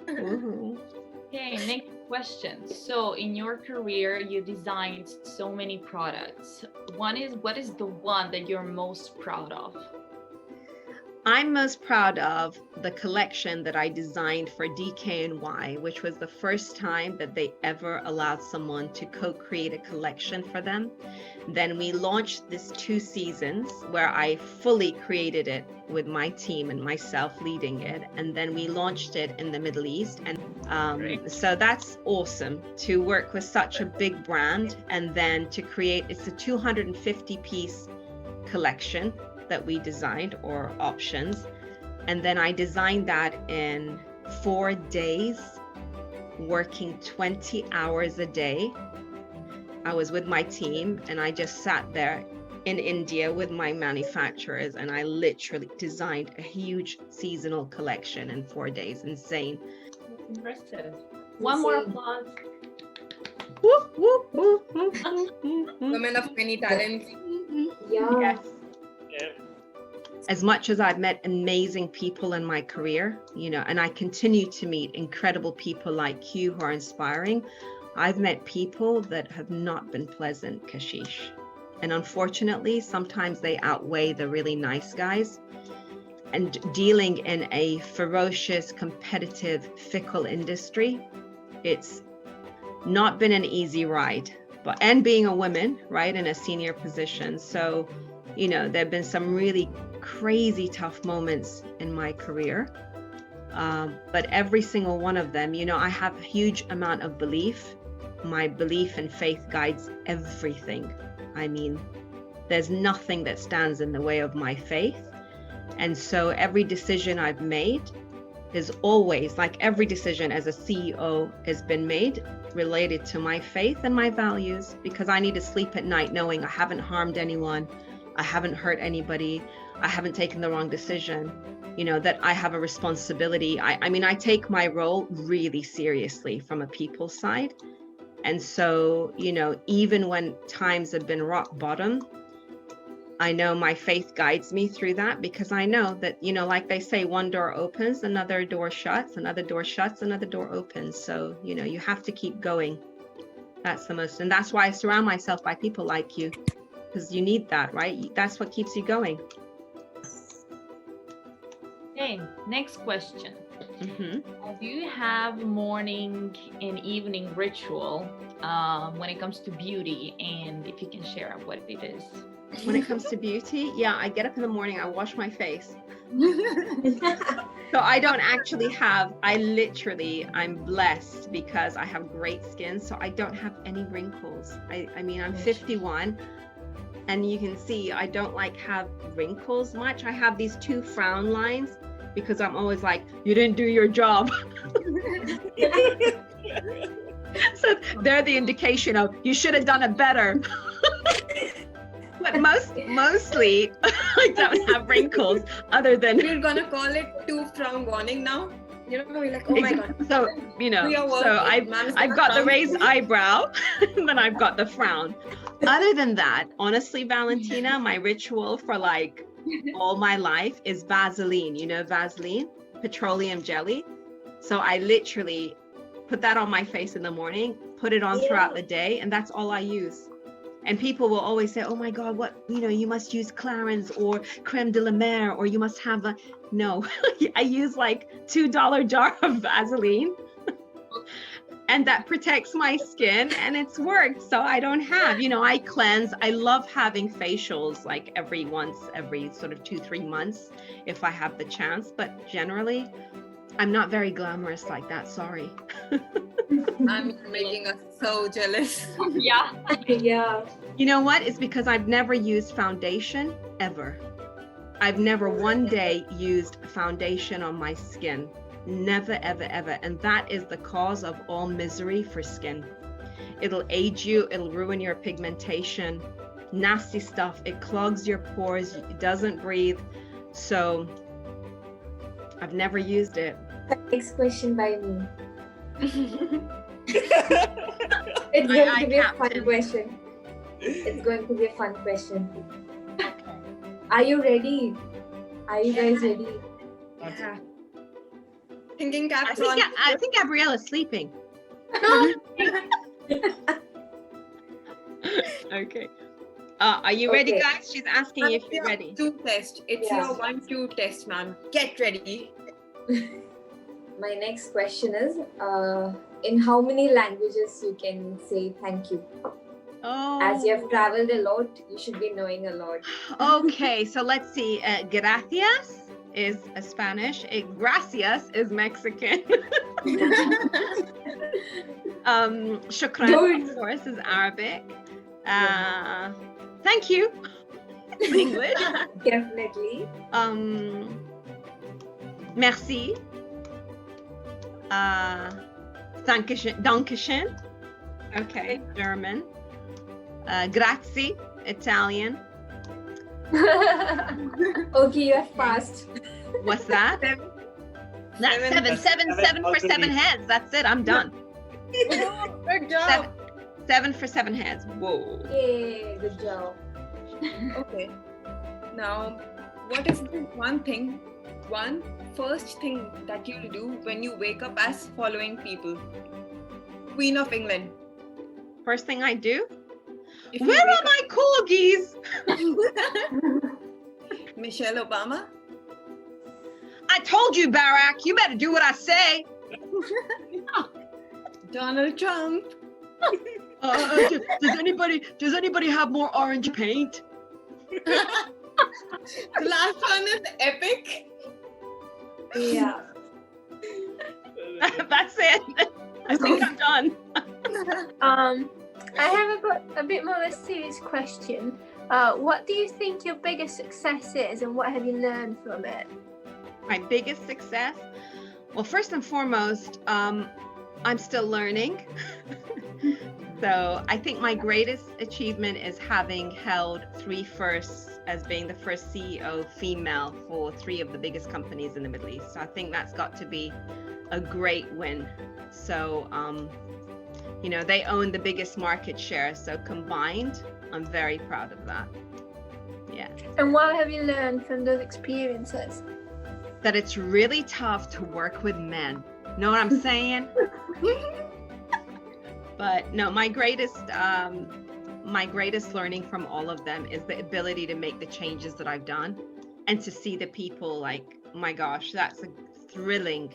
Mhm. Okay, next question. So in your career, you designed so many products. What is the one that you're most proud of? I'm most proud of the collection that I designed for DKNY, which was the first time that they ever allowed someone to co-create a collection for them. Then we launched this 2 seasons where I fully created it with my team and myself leading it. And then we launched it in the Middle East. And so that's awesome to work with such a big brand and then to create, it's a 250-piece collection that we designed, or options. And then I designed that in 4 days, working 20 hours a day. I was with my team and I just sat there in India with my manufacturers and I literally designed a huge seasonal collection in 4 days. Insane. That's impressive. One more applause. Whoop, whoop, whoop, whoop, whoop, whoop. Women of many talents. Yeah. Yes. As much as I've met amazing people in my career, and I continue to meet incredible people like you who are inspiring, I've met people that have not been pleasant, Kashish. And unfortunately, sometimes they outweigh the really nice guys. And dealing in a ferocious, competitive, fickle industry, it's not been an easy ride. And being a woman, right, in a senior position. So, there have been some really crazy tough moments in my career. But every single one of them, I have a huge amount of belief. My belief and faith guides everything. I mean, there's nothing that stands in the way of my faith. And so every decision I've made is always, like every decision as a CEO has been made related to my faith and my values, because I need to sleep at night knowing I haven't harmed anyone, I haven't hurt anybody, I haven't taken the wrong decision, that I have a responsibility. I take my role really seriously from a people side. And so, even when times have been rock bottom, I know my faith guides me through that, because I know that, like they say, one door opens, another door shuts, another door shuts, another door opens. So, you have to keep going. That's the most, and that's why I surround myself by people like you, because you need that, right? That's what keeps you going. Okay, next question. Mm-hmm. Do you have morning and evening ritual when it comes to beauty, and if you can share what it is? When it comes to beauty, yeah, I get up in the morning, I wash my face. So I don't actually have, I'm blessed because I have great skin, so I don't have any wrinkles. I mean, I'm 51 and you can see I don't have wrinkles much. I have these 2 frown lines because I'm always like, you didn't do your job. So they're the indication of you should have done it better. But mostly I don't have wrinkles other than. We're gonna call it 2 frown warning now. We're like, oh my God. So, I've got the raised eyebrow and then I've got the frown. Other than that, honestly, Valentina, my ritual for all my life is Vaseline, Vaseline, petroleum jelly. So I literally put that on my face in the morning, put it on throughout the day, and that's all I use. And people will always say, oh my God, what, you must use Clarins or creme de la mer, or you must have no, I use $2 jar of Vaseline and that protects my skin and it's worked. So I don't have, I cleanse. I love having facials every sort of 2-3 months if I have the chance, but generally I'm not very glamorous like that. Sorry. I'm making us so jealous. Yeah. Yeah. You know what? It's because I've never used foundation ever. I've never one day used foundation on my skin. Never, ever, ever. And that is the cause of all misery for skin. It'll age you. It'll ruin your pigmentation. Nasty stuff. It clogs your pores. It doesn't breathe. So I've never used it. Next question by me. It's going to be a fun question. It's going to be a fun question. Are you ready? Are you guys ready? Yeah. Thinking caps on. I think Gabriella's sleeping. Okay. Are you ready, Okay. guys? She's asking if you're ready. Two test. It's Yeah. your 1-2 test, ma'am. Get ready. My next question is, in how many languages you can say thank you? Oh. As you have traveled a lot, you should be knowing a lot. Okay, so let's see. Gracias is Spanish. Gracias is Mexican. Shukran, Good. of course, is Arabic. Thank you. It's English. Definitely. Merci. Dankeschön. Okay, German. Grazie, Italian. Okay, you are fast. What's that? That's seven for 7 heads. That's it. I'm done. Good job. Seven for 7 heads. Whoa. Yay, good job. Okay. Now, what is the one first thing that you'll do when you wake up as following people? Queen of England. First thing I do? If you Where wake are my corgis? up- Michelle Obama. I told you, Barack. You better do what I say. Donald Trump. Does anybody have more orange paint? The last one is epic. Yeah. That's it. I think I'm done. I have a bit more of a serious question. What do you think your biggest success is, and what have you learned from it? My biggest success? Well, first and foremost, I'm still learning. So I think my greatest achievement is having held 3 firsts as being the first CEO female for 3 of the biggest companies in the Middle East. So I think that's got to be a great win. So, they own the biggest market share. So combined, I'm very proud of that. Yeah. And what have you learned from those experiences? That it's really tough to work with men. Know what I'm saying? But no, my greatest learning from all of them is the ability to make the changes that I've done and to see the people like, oh my gosh, that's thrilling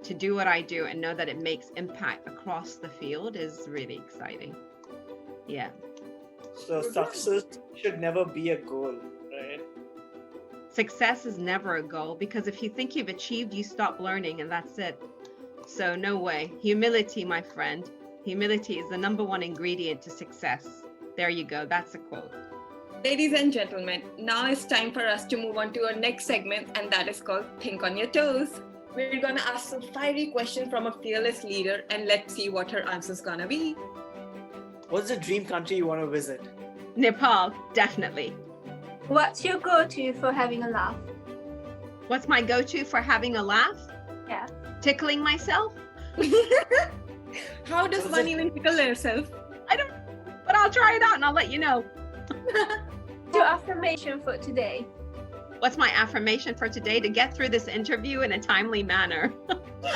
to do what I do and know that it makes impact across the field is really exciting. Yeah. So success should never be a goal, right? Success is never a goal because if you think you've achieved, you stop learning and that's it. So no way. Humility, my friend. Humility is the #1 ingredient to success. There you go. That's a quote. Ladies and gentlemen, now it's time for us to move on to our next segment, and that is called Think on Your Toes. We're gonna ask some fiery questions from a fearless leader, and let's see what her answer's gonna be. What's the dream country you want to visit? Nepal, definitely. What's your go-to for having a laugh? What's my go-to for having a laugh? Yeah. Tickling myself? How does one even tickle herself? I don't, but I'll try it out and I'll let you know. Your affirmation for today? What's my affirmation for today? To get through this interview in a timely manner.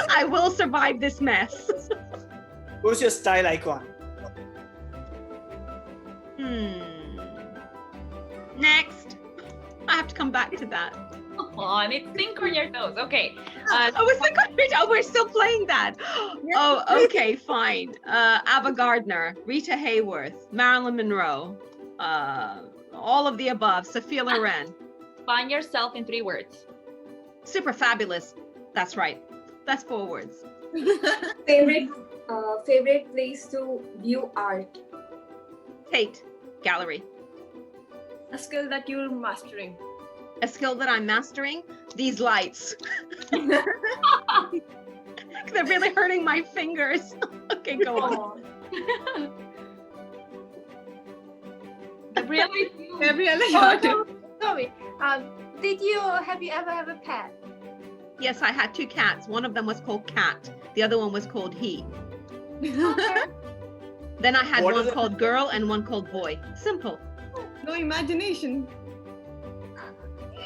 I will survive this mess. Who's your style icon? Next. I have to come back to that. Come on, it's think on your toes. Okay. We're still playing that. Oh, okay, fine. Ava Gardner, Rita Hayworth, Marilyn Monroe, all of the above, Sophia Loren. Find yourself in 3 words. Super fabulous. That's right. That's 4 words. Favorite place to view art? Tate Gallery. A skill that you're mastering. A skill that I'm mastering? These lights. They're really hurting my fingers. Okay, go on. Gabriella, Gabriella, Oh, your turn. no, sorry. Have you ever have a pet? Yes, I had 2 cats. One of them was called Cat. The other one was called He. Then I had What is one it? called Girl and one called Boy. Simple. No imagination.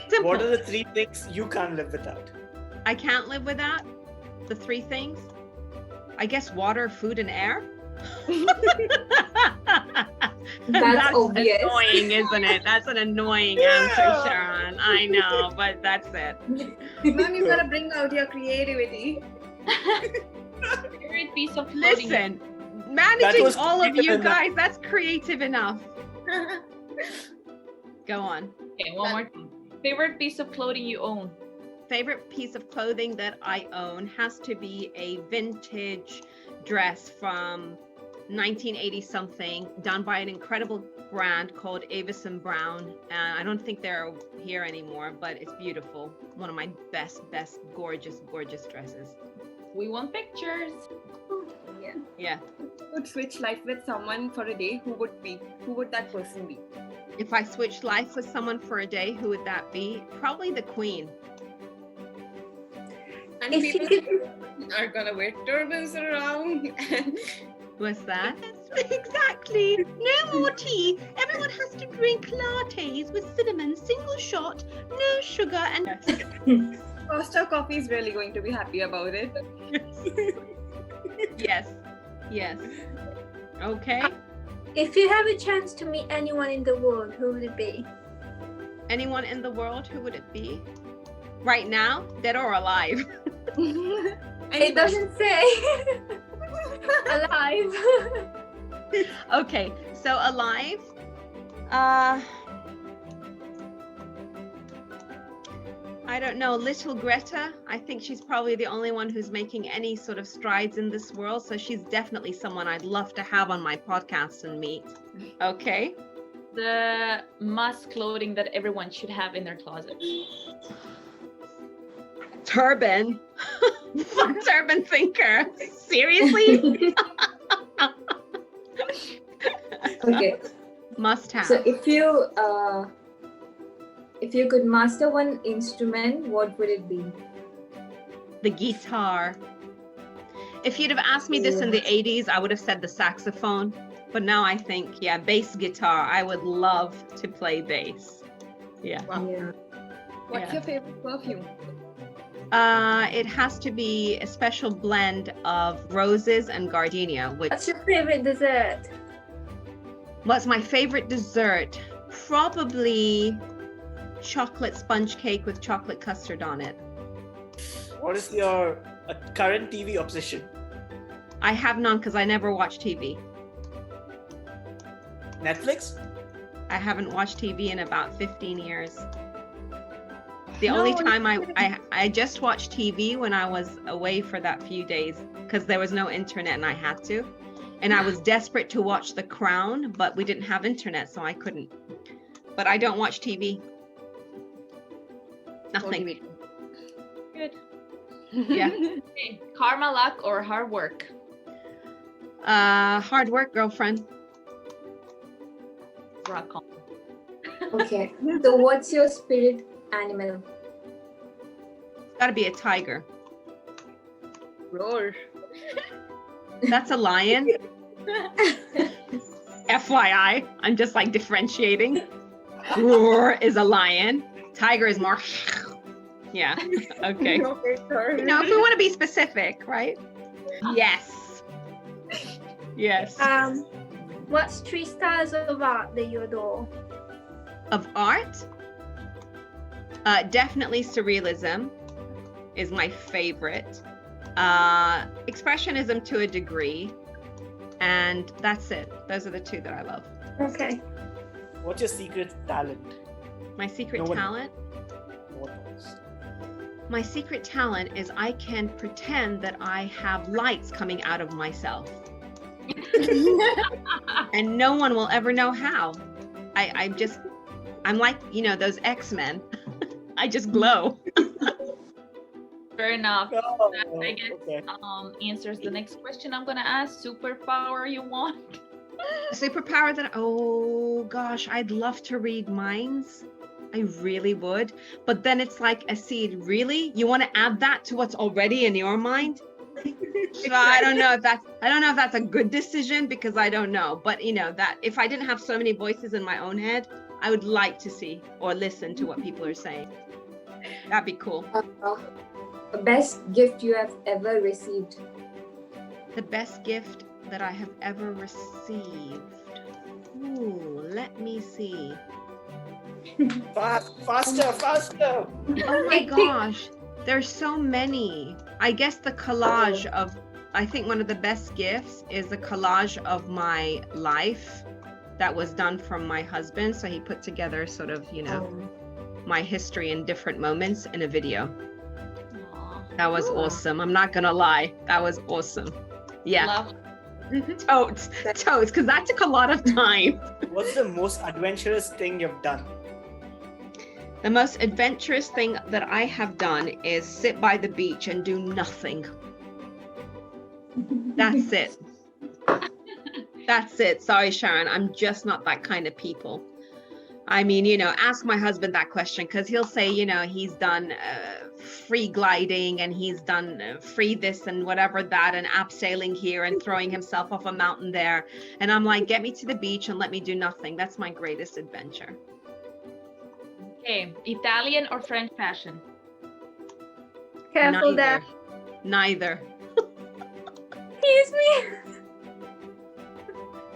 Simple. What are the 3 things you can't live without? I can't live without the three things? I guess water, food, and air. That's obvious. Annoying, isn't it? That's an annoying answer, Sharon. I know, but that's it. Ma'am, you gotta bring out your creativity. Favorite piece of clothing. Listen, managing was all of you creative enough. guys, that's creative enough. Go on. Okay, one more time. Favorite piece of clothing you own. Favorite piece of clothing that I own has to be a vintage dress from 1980 something, done by an incredible brand called Avis and Brown. And I don't think they're here anymore, but it's beautiful. One of my best, gorgeous dresses. We want pictures. Yeah. Yeah. Would switch life with someone for a day, who would that person be? If I switched life with someone for a day, who would that be? Probably the Queen. And If you people are gonna wear turbans around. What's that? Exactly. No more tea. Everyone has to drink lattes with cinnamon, single shot, no sugar, and Costa Coffee is really going to be happy about it. yes. Okay. If you have a chance to meet anyone in the world, who would it be? Anyone in the world, who would it be? Right now, dead or alive? It doesn't say. Alive. Okay, so alive. I don't know, little Greta. I think she's probably the only one who's making any sort of strides in this world. So she's definitely someone I'd love to have on my podcast and meet. Okay. The must clothing that everyone should have in their closet. Turban. Turban thinker. Seriously? Okay. Must have. So if you could master one instrument, what would it be? The guitar. If you'd have asked me this in the 80s, I would have said the saxophone. But now I think, yeah, bass guitar. I would love to play bass. Yeah. Wow. Yeah. What's Yeah. your favorite perfume? It has to be a special blend of roses and gardenia, which What's your favorite dessert? was my favorite dessert. Probably chocolate sponge cake with chocolate custard on it. What is your current TV obsession? I have none because I never watch TV. Netflix? I haven't watched TV in about 15 years. The only time I just watched TV when I was away for that few days because there was no internet and I had to. And I was desperate to watch The Crown, but we didn't have internet, so I couldn't. But I don't watch TV. Nothing. Good. Yeah. Okay. Karma, luck, or hard work? Hard work, girlfriend. Rock on. Okay. So what's your spirit animal? Gotta be a tiger. Roar. That's a lion. FYI, I'm just like differentiating. Roar is a lion. Tiger is more. Yeah. Okay. Okay, sorry. No, if we want to be specific, right? Yes. Yes. What's 3 styles of art that you adore? Of art, definitely surrealism is my favorite. Expressionism to a degree, and that's it. Those are the 2 that I love. Okay. What's your secret talent? My secret No one- talent. No one knows. My secret talent is I can pretend that I have lights coming out of myself. And no one will ever know how. I'm like, those X-Men. I just glow. Fair enough. Oh, That, I guess, okay. answers the next question I'm gonna ask. Superpower you want? Superpower that, oh gosh, I'd love to read minds. I really would. But then it's like a seed. Really? You want to add that to what's already in your mind? So I don't know if that's a good decision because I don't know. But that if I didn't have so many voices in my own head, I would like to see or listen to what people are saying. That'd be cool. Best gift you have ever received. The best gift that I have ever received. Ooh, let me see. Faster, faster. Oh my gosh, there's so many. I guess the collage of, I think one of the best gifts is the collage of my life that was done from my husband. So he put together sort of, you know, my history in different moments in a video. Aw, That was awesome. I'm not gonna lie. That was awesome. Yeah, love. totes, because that took a lot of time. What's the most adventurous thing you've done? The most adventurous thing that I have done is sit by the beach and do nothing. That's it. That's it. Sorry, Sharon. I'm just not that kind of people. I mean, you know, ask my husband that question because he'll say, you know, he's done free gliding and he's done free this and whatever that and abseiling here and throwing himself off a mountain there. And I'm like, get me to the beach and let me do nothing. That's my greatest adventure. Okay, Italian or French fashion? Careful there. Neither. Excuse me.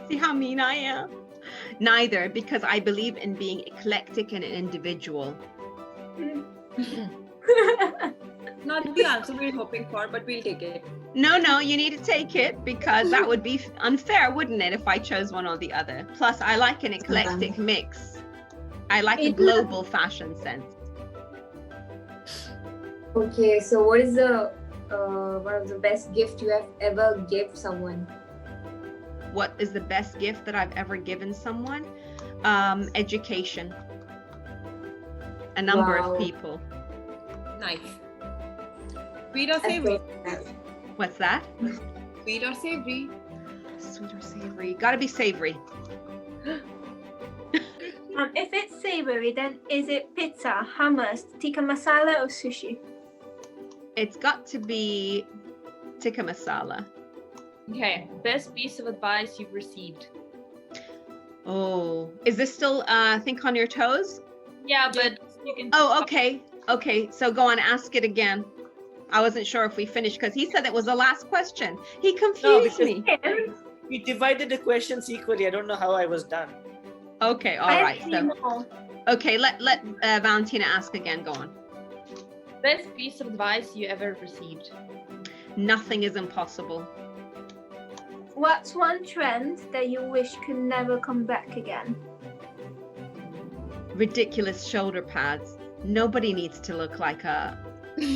See how mean I am? Neither, because I believe in being eclectic and an individual. Not the answer we're hoping for, but we'll take it. No, you need to take it because that would be unfair, wouldn't it, if I chose one or the other? Plus, I like an eclectic mix. I like a global fashion sense. Okay, so what is the one of the best gift you have ever given someone? What is the best gift that I've ever given someone? Education. A number of people. Nice. Sweet or That's savory? so- What's that? Sweet or savory? Sweet or savory? Gotta be savory. If it's savory, then is it pizza, hummus, tikka masala, or sushi? It's got to be tikka masala. Okay, best piece of advice you've received? Oh, is this still think on your toes? Yeah, but you can. Oh, okay. Okay, so go on, ask it again. I wasn't sure if we finished because he said that was the last question. He confused me. We divided the questions equally. I don't know how I was done. Okay, all right. So, okay, let Valentina ask again. Go on. Best piece of advice you ever received? Nothing is impossible. What's one trend that you wish could never come back again? Ridiculous shoulder pads. Nobody needs to look like a,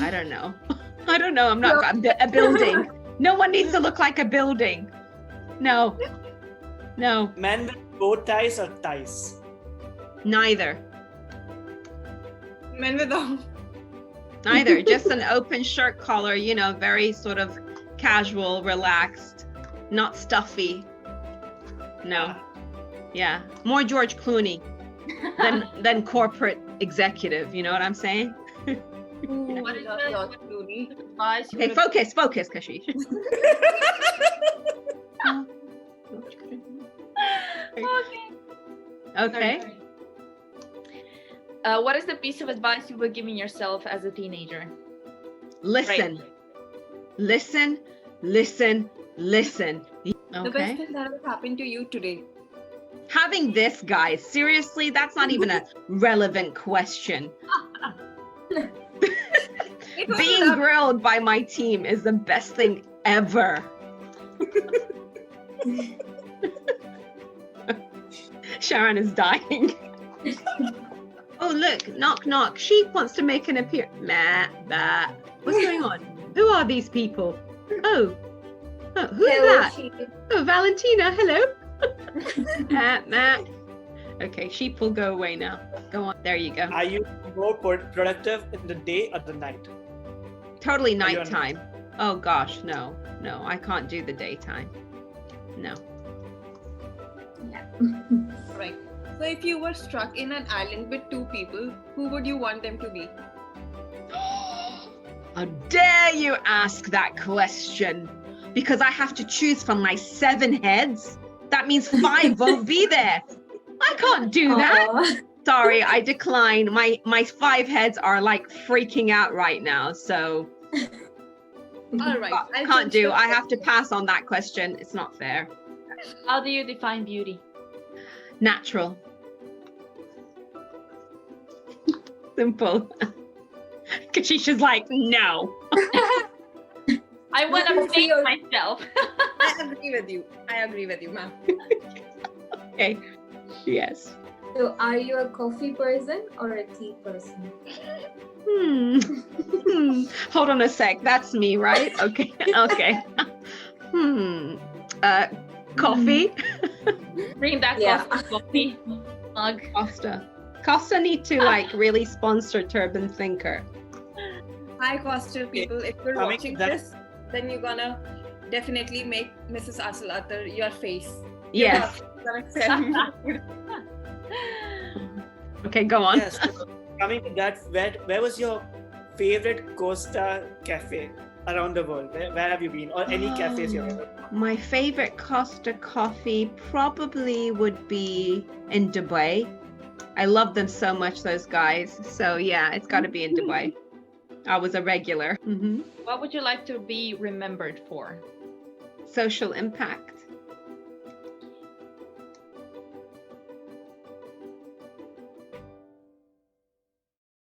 I don't know. I don't know. I'm not a building. No one needs to look like a building. No. No, Men with bow ties or ties? neither. Men with all. Neither. Just an open shirt collar, you know, very sort of casual, relaxed, not stuffy. No. Yeah. More George Clooney than corporate executive. You know what I'm saying? What is Not the George Clooney. advice you Okay, would focus, Kashish. Okay. Sorry. What is the piece of advice you were giving yourself as a teenager? Listen. Right. Listen. Listen. Listen. The best Okay. thing that has happened to you today. Having this, guys, seriously, that's not even a relevant question. It was Being love. grilled by my team is the best thing ever. Sharon is dying. Oh, look, knock, knock. Sheep wants to make an appearance. Nah. What's going on? Who are these people? Oh, who's that? Oh, Valentina, hello. Okay, sheep will go away now. Go on. There you go. Are you more productive in the day or the night? Totally Are you on- nighttime. Oh gosh, no, I can't do the daytime. No. Right. So if you were struck in an island with two people, who would you want them to be? How dare you ask that question? Because I have to choose from my 7 heads. That means 5 won't be there. I can't do that. Aw. Sorry, I decline. My 5 heads are like freaking out right now. So All right. I'll can't change do. the I have to question. pass on that question. It's not fair. How do you define beauty? Natural. Simple. Kashisha's like, no. I want to Let's see paint your- myself. I agree with you. I agree with you, ma'am. Okay. Yes. So, are you a coffee person or a tea person? Hold on a sec. That's me, right? Okay. Okay. Coffee. Bring that Yeah. coffee mug. Costa need to like really sponsor Turban Thinker. Hi, Coastal people. If you're Coming watching to that- this, then you're gonna definitely make Mrs. Asalatar your face. Yes. You're gonna sell me. Okay, go on. Yes. So coming to that, where was your favorite Costa cafe around the world? Where have you been, or any cafes you've ever? My favorite Costa coffee probably would be in Dubai. I love them so much, those guys. So yeah, it's got to be in Dubai. I was a regular. What would you like to be remembered for? Social impact.